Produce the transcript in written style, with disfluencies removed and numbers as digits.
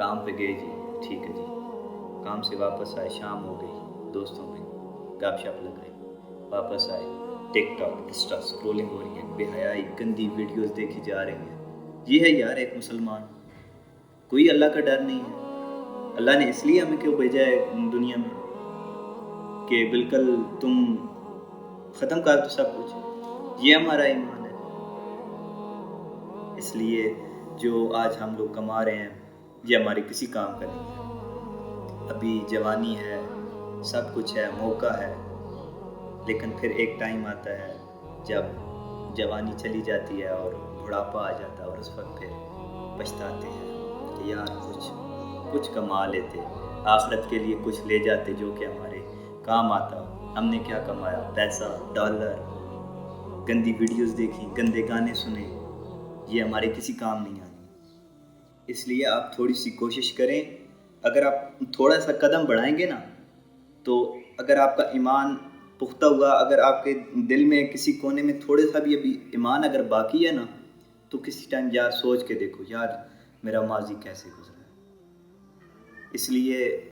کام پہ گئے جی، ٹھیک ہے جی، کام سے واپس آئے، شام ہو گئی، دوستوں میں گپ شپ لگ رہی، واپس آئے، ٹک ٹاک انسٹا اسکرولنگ ہو رہی ہے، بے حیائی گندی ویڈیوز دیکھی جا رہی ہیں۔ یہ ہے یار ایک مسلمان، کوئی اللہ کا ڈر نہیں ہے۔ اللہ نے اس لیے ہمیں کیوں بھیجا ہے دنیا میں کہ بالکل تم ختم کر دو سب کچھ، یہ ہمارا ایمان ہے۔ اس لیے جو آج ہم لوگ کما رہے ہیں یہ ہماری کسی کام کا نہیں ہے۔ ابھی جوانی ہے، سب کچھ ہے، موقع ہے، لیکن پھر ایک ٹائم آتا ہے جب جوانی چلی جاتی ہے اور بڑھاپا آ جاتا ہے، اور اس وقت پھر پچھتاتے ہیں کہ یار کچھ کما لیتے، آخرت کے لیے کچھ لے جاتے جو کہ ہمارے کام آتا۔ ہم نے کیا کمایا؟ پیسہ، ڈالر، گندی ویڈیوز دیکھی، گندے گانے سنے، یہ ہمارے کسی کام نہیں آنے۔ اس لیے آپ تھوڑی سی کوشش کریں، اگر آپ تھوڑا سا قدم بڑھائیں گے نا، تو اگر آپ کا ایمان پختہ ہوا، اگر آپ کے دل میں کسی کونے میں تھوڑے سا بھی ابھی ایمان اگر باقی ہے نا، تو کسی ٹائم یار سوچ کے دیکھو یار میرا ماضی کیسے گزرا ہے۔ اس لیے